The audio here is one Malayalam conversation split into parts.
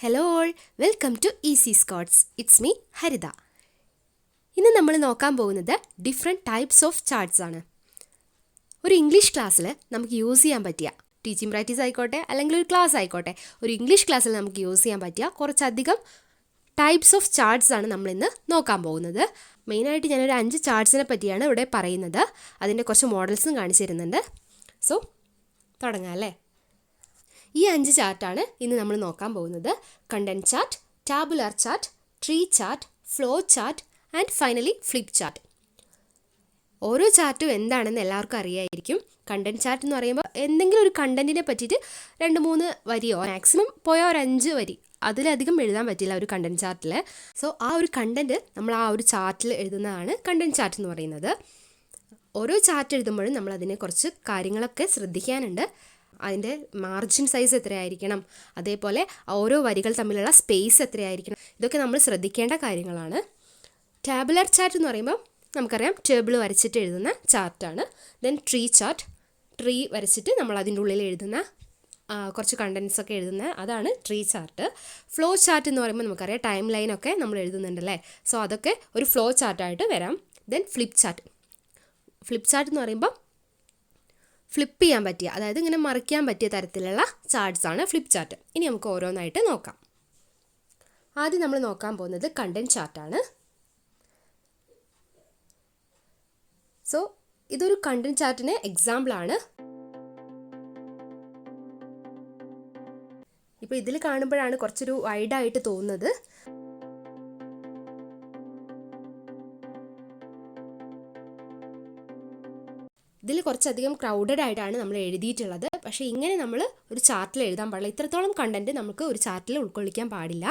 Hello all, welcome to easy scots. It's me Haritha. ഇന്ന് നമ്മൾ നോക്കാൻ പോകുന്നത് ഡിഫറെൻറ്റ് ടൈപ്സ് ഓഫ് ചാർട്ട്സ് ആണ്. ഒരു ഇംഗ്ലീഷ് ക്ലാസ്സിൽ നമുക്ക് യൂസ് ചെയ്യാൻ പറ്റിയ ടീച്ചിങ് പ്രാക്ടീസ് ആയിക്കോട്ടെ അല്ലെങ്കിൽ ഒരു ക്ലാസ് ആയിക്കോട്ടെ, ഒരു ഇംഗ്ലീഷ് ക്ലാസ്സിൽ നമുക്ക് യൂസ് ചെയ്യാൻ പറ്റിയ കുറച്ചധികം ടൈപ്സ് ഓഫ് ചാർട്ട്സ് ആണ് നമ്മളിന്ന് നോക്കാൻ പോകുന്നത്. മെയിനായിട്ട് ഞാനൊരു 5 ചാർട്ട്സിനെ പറ്റിയാണ് ഇവിടെ പറയുന്നത്. അതിൻ്റെ കുറച്ച് മോഡൽസും കാണിച്ചു തരുന്നുണ്ട്. സോ തുടങ്ങാം അല്ലേ. ഈ 5 ചാർട്ടാണ് ഇന്ന് നമ്മൾ നോക്കാൻ പോകുന്നത്. Content chart, tabular chart, tree chart, flow chart and finally flip chart. ഓരോ ചാർട്ടും എന്താണെന്ന് എല്ലാവർക്കും അറിയായിരിക്കും. കണ്ടന്റ് ചാർട്ട് എന്ന് പറയുമ്പോൾ എന്തെങ്കിലും ഒരു കണ്ടന്റിനെ പറ്റിയിട്ട് 2-3 വരിയോ മാക്സിമം പോയ ഒരു 5 വരി, അതിലധികം എഴുതാൻ പറ്റില്ല ഒരു കണ്ടന്റ് ചാർട്ടിൽ. സോ ആ ഒരു കണ്ടന്റ് നമ്മൾ ആ ഒരു ചാർട്ടിൽ എഴുതുന്നതാണ് കണ്ടന്റ് ചാർട്ട് എന്ന് പറയുന്നത്. ഓരോ ചാർട്ട് എഴുതുമ്പോഴും നമ്മൾ അതിനെ കുറച്ച് കാര്യങ്ങളൊക്കെ ശ്രദ്ധിക്കാനുണ്ട്. അതിൻ്റെ മാർജിൻ സൈസ് എത്രയായിരിക്കണം, അതേപോലെ ഓരോ വരികൾ തമ്മിലുള്ള സ്പേസ് എത്രയായിരിക്കണം, ഇതൊക്കെ നമ്മൾ ശ്രദ്ധിക്കേണ്ട കാര്യങ്ങളാണ്. ടാബുലർ ചാർട്ട് എന്ന് പറയുമ്പോൾ നമുക്കറിയാം ടേബിൾ വരച്ചിട്ട് എഴുതുന്ന ചാർട്ടാണ്. ദെൻ ട്രീ ചാർട്ട്, ട്രീ വരച്ചിട്ട് നമ്മൾ അതിൻ്റെ ഉള്ളിൽ എഴുതുന്ന കുറച്ച് കണ്ടൻസ് ഒക്കെ എഴുതുന്ന അതാണ് ട്രീ ചാർട്ട്. ഫ്ലോ ചാർട്ട് എന്ന് പറയുമ്പോൾ നമുക്കറിയാം ടൈം ലൈനൊക്കെ നമ്മൾ എഴുതുന്നുണ്ടല്ലേ. സോ അതൊക്കെ ഒരു ഫ്ലോ ചാർട്ടായിട്ട് വരാം. Then flip chart. Flip chart എന്ന് പറയുമ്പോൾ ഫ്ലിപ്പ് ചെയ്യാൻ പറ്റിയ, അതായത് ഇങ്ങനെ മറിക്കാൻ പറ്റിയ തരത്തിലുള്ള ചാർട്ട്സ് ആണ് ഫ്ലിപ്പ് ചാർട്ട്. ഇനി നമുക്ക് ഓരോന്നായിട്ട് നോക്കാം. ആദ്യം നമ്മൾ നോക്കാൻ പോകുന്നത് കണ്ടന്റ് ചാർട്ടാണ്. സോ ഇതൊരു കണ്ടന്റ് ചാർട്ടിന് എക്സാമ്പിളാണ്. ഇപ്പോൾ ഇതിൽ കാണുമ്പോഴാണ് കുറച്ചൊരു വൈഡായിട്ട് തോന്നുന്നത്. ഇതിൽ കുറച്ചധികം ക്രൗഡഡ് ആയിട്ടാണ് നമ്മൾ എഴുതിയിട്ടുള്ളത്. പക്ഷേ ഇങ്ങനെ നമ്മൾ ഒരു ചാർട്ടിൽ എഴുതാൻ പാടില്ല. ഇത്രത്തോളം കണ്ടന്റ് നമുക്ക് ഒരു ചാർട്ടിൽ ഉൾക്കൊള്ളിക്കാൻ പാടില്ല.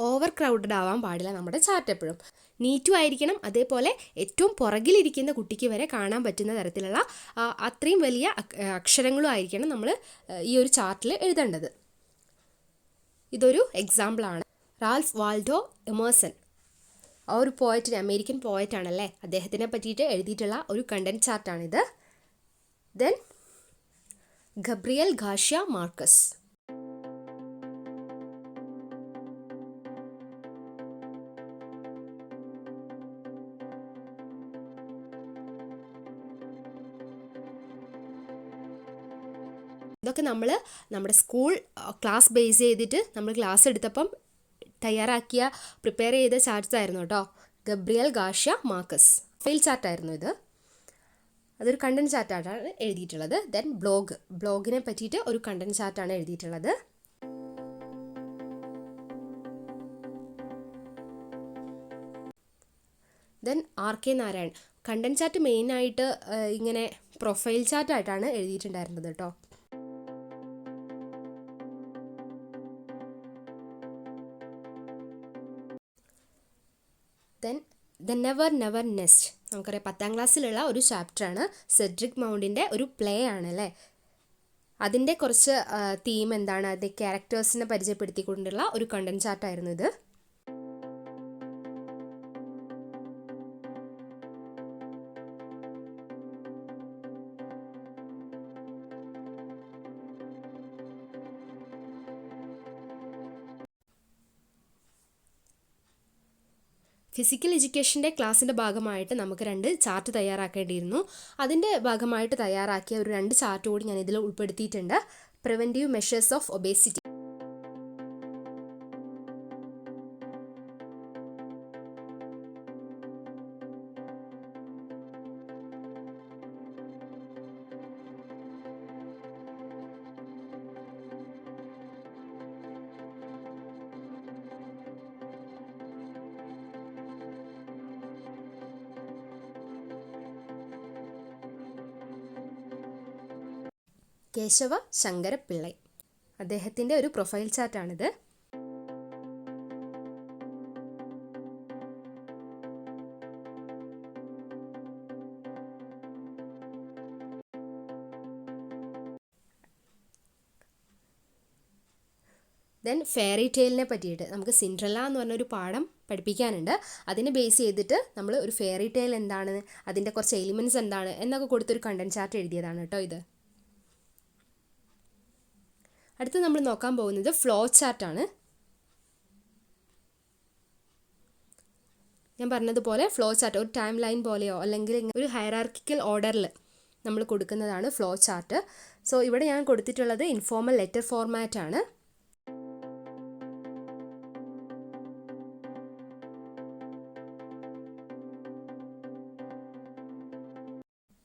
ഓവർ ക്രൗഡഡ് ആവാൻ പാടില്ല നമ്മുടെ ചാർട്ട് എപ്പോഴും. നീറ്റും ആയിരിക്കണം. അതേപോലെ ഏറ്റവും പുറകിലിരിക്കുന്ന കുട്ടിക്ക് വരെ കാണാൻ പറ്റുന്ന തരത്തിലുള്ള അത്രയും വലിയ അക്ഷരങ്ങളും ആയിരിക്കണം നമ്മൾ ഈ ഒരു ചാർട്ടിൽ എഴുതേണ്ടത്. ഇതൊരു എക്സാമ്പിളാണ്. റാൽഫ് വാൾഡോ എമേഴ്സൺ, ആ ഒരു പോയറ്റ്, അമേരിക്കൻ പോയറ്റാണല്ലേ, അദ്ദേഹത്തിനെ പറ്റിയിട്ട് എഴുതിയിട്ടുള്ള ഒരു കണ്ടന്റ് ചാർട്ടാണിത്. Then Gabriel Garcia Marquez. ഇതൊക്കെ നമ്മൾ നമ്മുടെ സ്കൂൾ ക്ലാസ് ബേസ് ചെയ്തിട്ട് നമ്മൾ ക്ലാസ് എടുത്തപ്പം പ്രിപ്പയർ ചെയ്ത ചാർട്ട്സ് ആയിരുന്നു കേട്ടോ. ഗബ്രിയൽ ഗാർഷ്യ മാർക്കസ് ഫെയിൽ ചാർട്ടായിരുന്നു ഇത്. അതൊരു കണ്ടന്റ് ചാർട്ടാണ് എഴുതിയിട്ടുള്ളത്. ദെൻ ബ്ലോഗിനെ പറ്റിയിട്ട് ഒരു കണ്ടന്റ് ചാർട്ടാണ് എഴുതിയിട്ടുള്ളത്. Then RK Narayan. Content chart മെയിനായിട്ട് ഇങ്ങനെ പ്രൊഫൈൽ ചാർട്ടായിട്ടാണ് എഴുതിയിട്ടുണ്ടായിരുന്നത് കേട്ടോ. ദെൻ ദ നെവർ നെസ്റ്റ്, നമുക്കറിയാം 10ാം ക്ലാസ്സിലുള്ള ഒരു ചാപ്റ്ററാണ്. സെഡ്രിക് മൗണ്ടിൻ്റെ ഒരു പ്ലേ ആണ് അല്ലേ. അതിൻ്റെ കുറച്ച് തീം എന്താണ്, അതിൻ്റെ ക്യാരക്ടേഴ്സിനെ പരിചയപ്പെടുത്തിക്കൊണ്ടുള്ള ഒരു കണ്ടന്റ് ചാർട്ടായിരുന്നു ഇത്. ഫിസിക്കൽ എഡ്യൂക്കേഷൻ്റെ ക്ലാസ്സിൻ്റെ ഭാഗമായിട്ട് നമുക്ക് 2 ചാർട്ട് തയ്യാറാക്കേണ്ടിയിരുന്നു. അതിൻ്റെ ഭാഗമായിട്ട് തയ്യാറാക്കിയ ഒരു 2 ചാർട്ട് കൂടി ഞാൻ ഇതിൽ ഉൾപ്പെടുത്തിയിട്ടുണ്ട്. Preventive measures of obesity. Keshava Shankara Pillai, അദ്ദേഹത്തിൻ്റെ ഒരു പ്രൊഫൈൽ ചാർട്ടാണിത്. ദെൻ ഫെയറി ടെയിലിനെ പറ്റിയിട്ട് നമുക്ക് സിൻഡ്രല്ല എന്ന് പറഞ്ഞൊരു പാഠം പഠിപ്പിക്കാനുണ്ട്. അതിനെ ബേസ് ചെയ്തിട്ട് നമ്മൾ ഒരു ഫെയറി ടെയിൽ എന്താണ്, അതിൻ്റെ കുറച്ച് എലിമെൻറ്റ്സ് എന്താണ് എന്നൊക്കെ കൊടുത്തൊരു കണ്ടന്റ് ചാർട്ട് എഴുതിയതാണ് കേട്ടോ ഇത്. അടുത്ത് നമ്മൾ നോക്കാൻ പോകുന്നത് ഫ്ലോ ചാർട്ടാണ്. ഞാൻ പറഞ്ഞതുപോലെ ഫ്ലോ ചാർട്ട് ഒരു ടൈം ലൈൻ പോലെയോ അല്ലെങ്കിൽ ഒരു ഹൈറാർക്കിക്കൽ ഓർഡറിൽ നമ്മൾ കൊടുക്കുന്നതാണ് ഫ്ലോ ചാർട്ട്. സോ ഇവിടെ ഞാൻ കൊടുത്തിട്ടുള്ളത് ഇൻഫോർമൽ ലെറ്റർ ഫോർമാറ്റ് ആണ്.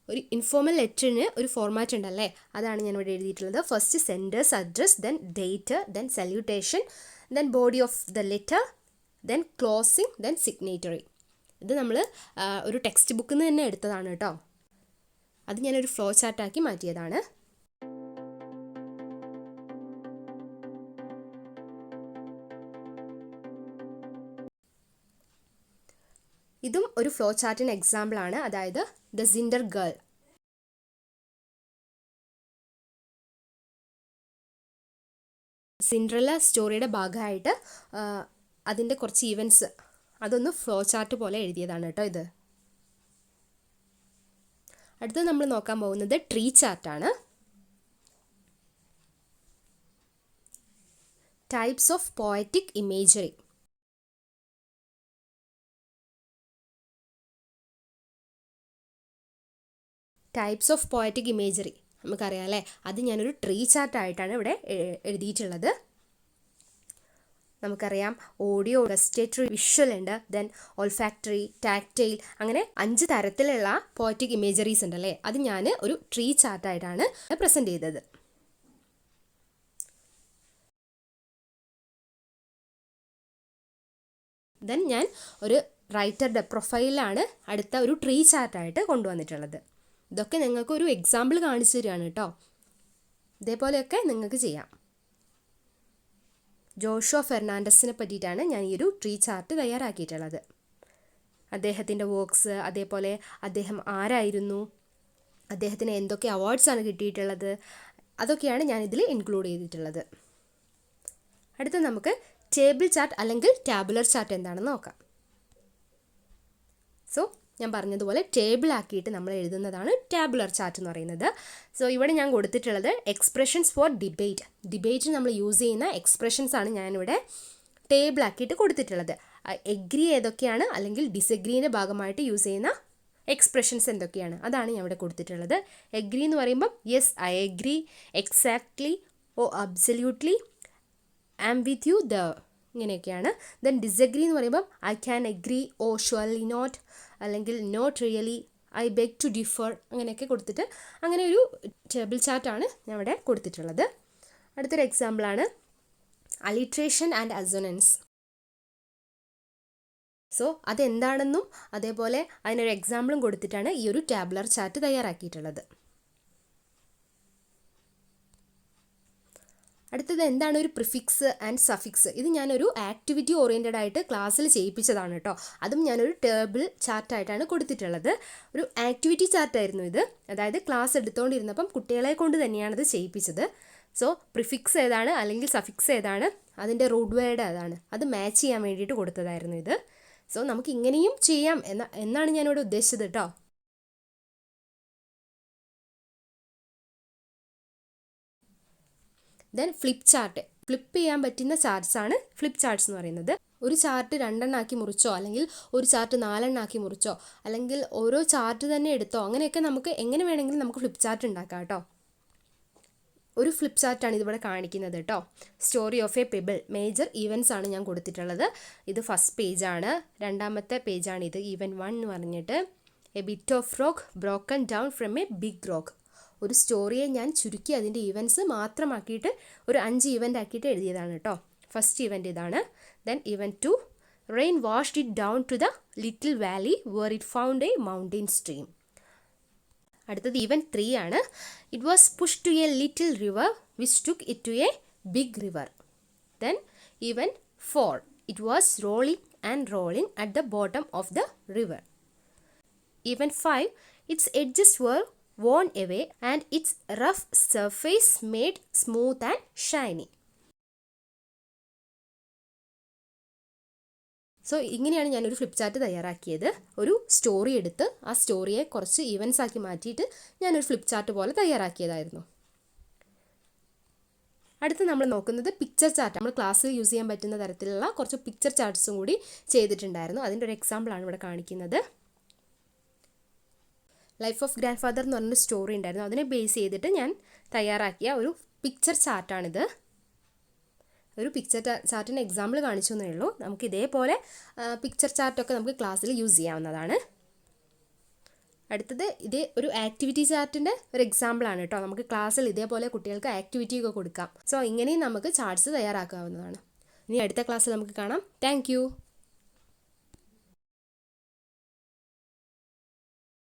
ഒരു ഇൻഫോർമൽ ലെറ്ററിന് ഒരു ഫോർമാറ്റ് ഉണ്ടല്ലേ, അതാണ് ഞാൻ ഇവിടെ എഴുതിയിട്ടുള്ളത്. First senders address, then date, then salutation, then body of the letter, then closing, then signatory. ഇത് നമ്മൾ ഒരു ടെക്സ്റ്റ് ബുക്കിൽ നിന്ന് തന്നെ എടുത്തതാണ് കേട്ടോ. അത് ഞാനൊരു ഫ്ലോ ചാർട്ടാക്കി മാറ്റിയതാണ്. ഇതും ഒരു ഫ്ലോ ചാർട്ടിന് എക്സാമ്പിൾ ആണ്. അതായത് ദ സിൻഡർ ഗേൾ. സിൻഡ്രല്ല സ്റ്റോറിയുടെ ഭാഗമായിട്ട് അതിൻ്റെ കുറച്ച് ഈവൻറ്റ്സ് അതൊന്ന് ഫ്ലോ ചാർട്ട് പോലെ എഴുതിയതാണ് കേട്ടോ ഇത്. അടുത്തത് നമ്മൾ നോക്കാൻ പോകുന്നത് ട്രീ ചാർട്ടാണ്. Types of poetic imagery. Types of poetic imagery നമുക്കറിയാം അല്ലേ. അത് ഞാനൊരു ട്രീ ചാർട്ടായിട്ടാണ് ഇവിടെ എഴുതിയിട്ടുള്ളത്. നമുക്കറിയാം ഓഡിയോ, ഗസ്റ്റേറ്ററി, വിഷ്വൽ ഉണ്ട്, ദെൻ ഓൾഫാക്ടറി, ടാക്റ്റൈൽ, അങ്ങനെ 5 തരത്തിലുള്ള പോയറ്റിക് ഇമേജറീസ് ഉണ്ടല്ലേ. അത് ഞാൻ ഒരു ട്രീ ചാർട്ടായിട്ടാണ് പ്രസൻറ്റ് ചെയ്തത്. ദെൻ ഞാൻ ഒരു റൈറ്ററുടെ പ്രൊഫൈലാണ് അടുത്ത ഒരു ട്രീ ചാർട്ടായിട്ട് കൊണ്ടുവന്നിട്ടുള്ളത്. ഇതൊക്കെ നിങ്ങൾക്ക് ഒരു എക്സാമ്പിൾ കാണിച്ചു തരികയാണ് കേട്ടോ. ഇതേപോലെയൊക്കെ നിങ്ങൾക്ക് ചെയ്യാം. ജോഷുവ ഫെർണാണ്ടസിനെ പറ്റിയിട്ടാണ് ഞാൻ ഈ ഒരു ട്രീ ചാർട്ട് തയ്യാറാക്കിയിട്ടുള്ളത്. അദ്ദേഹത്തിൻ്റെ വർക്ക്സ്, അതേപോലെ അദ്ദേഹം ആരായിരുന്നു, അദ്ദേഹത്തിന് എന്തൊക്കെ അവാർഡ്സാണ് കിട്ടിയിട്ടുള്ളത്, അതൊക്കെയാണ് ഞാൻ ഇതിൽ ഇൻക്ലൂഡ് ചെയ്തിട്ടുള്ളത്. അടുത്ത നമുക്ക് ടേബിൾ ചാർട്ട് അല്ലെങ്കിൽ ടാബുലർ ചാർട്ട് എന്താണെന്ന് നോക്കാം. സോ ഞാൻ പറഞ്ഞതുപോലെ ടേബിൾ ആക്കിയിട്ട് നമ്മൾ എഴുതുന്നതാണ് ടാബുലർ ചാർട്ട് എന്ന് പറയുന്നത്. സോ ഇവിടെ ഞാൻ കൊടുത്തിട്ടുള്ളത് എക്സ്പ്രഷൻസ് ഫോർ ഡിബേറ്റ്. ഡിബേറ്റിന് നമ്മൾ യൂസ് ചെയ്യുന്ന എക്സ്പ്രഷൻസ് ആണ് ഞാനിവിടെ ടേബിൾ ആക്കിയിട്ട് കൊടുത്തിട്ടുള്ളത്. എഗ്രി ഏതൊക്കെയാണ് അല്ലെങ്കിൽ ഡിസഗ്രീൻ്റെ ഭാഗമായിട്ട് യൂസ് ചെയ്യുന്ന എക്സ്പ്രഷൻസ് എന്തൊക്കെയാണ് അതാണ് ഞാൻ ഇവിടെ കൊടുത്തിട്ടുള്ളത്. എഗ്രി എന്ന് പറയുമ്പം yes I agree, exactly, oh absolutely, I am with you, the, ഇങ്ങനെയൊക്കെയാണ്. ദെൻ ഡിസഗ്രി എന്ന് പറയുമ്പം I can agree, oh surely not, അല്ലെങ്കിൽ not really, I beg to differ, അങ്ങനെയൊക്കെ കൊടുത്തിട്ട് അങ്ങനെ ഒരു ടേബിൾ ചാർട്ടാണ് ഞാൻ ഇവിടെ കൊടുത്തിട്ടുള്ളത്. അടുത്തൊരു എക്സാമ്പിളാണ് അലിട്രേഷൻ ആൻഡ് അസൊനൻസ്. സോ അതെന്താണെന്നും അതേപോലെ അതിനൊരു എക്സാമ്പിളും കൊടുത്തിട്ടാണ് ഈ ഒരു ടാബുലർ ചാർട്ട് തയ്യാറാക്കിയിട്ടുള്ളത്. അടുത്തത് എന്താണ് ഒരു പ്രിഫിക്സ് ആൻഡ് സഫിക്സ്. ഇത് ഞാനൊരു ആക്ടിവിറ്റി ഓറിയൻറ്റഡ് ആയിട്ട് ക്ലാസ്സിൽ ചെയ്യിപ്പിച്ചതാണ് കേട്ടോ. അതും ഞാനൊരു ടേബിൾ ചാർട്ടായിട്ടാണ് കൊടുത്തിട്ടുള്ളത്. ഒരു ആക്ടിവിറ്റി ചാർട്ടായിരുന്നു ഇത്. അതായത് ക്ലാസ് എടുത്തുകൊണ്ടിരുന്നപ്പം കുട്ടികളെ കൊണ്ട് തന്നെയാണ് ഇത് ചെയ്യിപ്പിച്ചത്. സോ പ്രിഫിക്സ് ഏതാണ് അല്ലെങ്കിൽ സഫിക്സ് ഏതാണ്, അതിൻ്റെ റൂട്ട് വേർഡ് ഏതാണ്, അത് മാച്ച് ചെയ്യാൻ വേണ്ടിയിട്ട് കൊടുത്തതായിരുന്നു ഇത്. സോ നമുക്ക് ഇങ്ങനെയും ചെയ്യാം എന്നാണ് ഞാനിവിടെ ഉദ്ദേശിച്ചത് കേട്ടോ. Then flip chart. ഫ്ലിപ്പ് ചെയ്യാൻ പറ്റുന്ന ചാർട്ട്സ് ആണ് ഫ്ലിപ്പ് ചാർട്ട്സ് എന്ന് പറയുന്നത്. ഒരു ചാർട്ട് 2 എണ്ണാക്കി മുറിച്ചോ, അല്ലെങ്കിൽ ഒരു ചാർട്ട് 4 എണ്ണാക്കി മുറിച്ചോ, അല്ലെങ്കിൽ ഓരോ ചാർട്ട് തന്നെ എടുത്തോ, അങ്ങനെയൊക്കെ നമുക്ക് എങ്ങനെ വേണമെങ്കിലും നമുക്ക് ഫ്ലിപ്പ് ചാർട്ട് ഉണ്ടാക്കാം കേട്ടോ. ഒരു ഫ്ലിപ്പ് ചാർട്ടാണ് ഇതിവിടെ കാണിക്കുന്നത് കേട്ടോ. Story of A pebble, major events ആണ് ഞാൻ കൊടുത്തിട്ടുള്ളത്. ഇത് ഫസ്റ്റ് പേജാണ്. രണ്ടാമത്തെ പേജാണിത്, ഈവൻറ്റ് 1 എന്ന് പറഞ്ഞിട്ട്. A bit of rock broken down from a big rock. ഒരു സ്റ്റോറിയെ ഞാൻ ചുരുക്കി അതിൻ്റെ ഈവൻറ്റ്സ് മാത്രമാക്കിയിട്ട് ഒരു 5 ഈവൻ്റ് ആക്കിയിട്ട് എഴുതിയതാണ് കേട്ടോ. ഫസ്റ്റ് ഈവൻ്റ് ഇതാണ്. Then event 2, rain washed it down to the little valley where it found a mountain stream. അടുത്തത് ഈവൻറ്റ് 3 ആണ്. It was push to a little river which took it to a big river. Then event 4, it was rolling and rolling at the bottom of the river. Event 5, its edges were worn away and its rough surface made smooth and shiny. So ഇങ്ങനെയാണ് ഞാനൊരു ഫ്ലിപ്പ് ചാർട്ട് തയ്യാറാക്കിയത്. ഒരു സ്റ്റോറി എടുത്ത് ആ സ്റ്റോറിയെ കുറച്ച് ഈവൻസ് ആക്കി മാറ്റിയിട്ട് ഞാനൊരു ഫ്ലിപ്പ് ചാർട്ട് പോലെ തയ്യാറാക്കിയതായിരുന്നു. അടുത്ത് നമ്മൾ നോക്കുന്നത് പിക്ചർ ചാർട്ട്. നമ്മൾ ക്ലാസ്സിൽ യൂസ് ചെയ്യാൻ പറ്റുന്ന തരത്തിലുള്ള കുറച്ച് പിക്ചർ ചാർട്ട്സും കൂടി ചെയ്തിട്ടുണ്ടായിരുന്നു. അതിൻ്റെ ഒരു എക്സാമ്പിളാണ് ഇവിടെ കാണിക്കുന്നത്. ലൈഫ് ഓഫ് ഗ്രാൻഡ് ഫാദർ എന്ന് പറഞ്ഞൊരു സ്റ്റോറി ഉണ്ടായിരുന്നു. അതിനെ ബേസ് ചെയ്തിട്ട് ഞാൻ തയ്യാറാക്കിയ ഒരു പിക്ചർ ചാർട്ടാണിത്. ഒരു പിക്ചർ ചാർട്ടിന് എക്സാമ്പിൾ കാണിച്ചു എന്നേ ഉള്ളൂ. നമുക്ക് ഇതേപോലെ പിക്ചർ ചാർട്ടൊക്കെ നമുക്ക് ക്ലാസ്സിൽ യൂസ് ചെയ്യാവുന്നതാണ്. അടുത്തത് ഇതേ ഒരു ആക്ടിവിറ്റി ചാർട്ടിൻ്റെ ഒരു എക്സാമ്പിളാണ് കേട്ടോ. നമുക്ക് ക്ലാസ്സിൽ ഇതേപോലെ കുട്ടികൾക്ക് ആക്ടിവിറ്റി ഒക്കെ കൊടുക്കാം. സോ ഇങ്ങനെയും നമുക്ക് ചാർട്ട്സ് തയ്യാറാക്കാവുന്നതാണ്. ഇനി അടുത്ത ക്ലാസ്സിൽ നമുക്ക് കാണാം. താങ്ക്